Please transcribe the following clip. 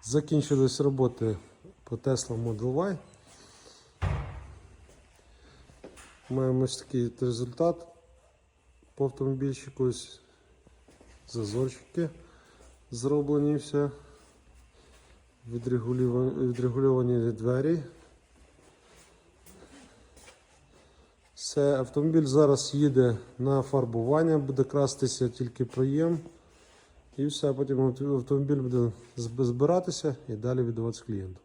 Закінчились роботи по Tesla Model Y. Маємо ось такий результат по автомобільчику. Ось зазорчики зроблені, все. Відрегульовані двері. Все, автомобіль зараз їде на фарбування, буде краситися тільки проєм. І все, потім автомобіль буде збиратися і далі віддаватися клієнту.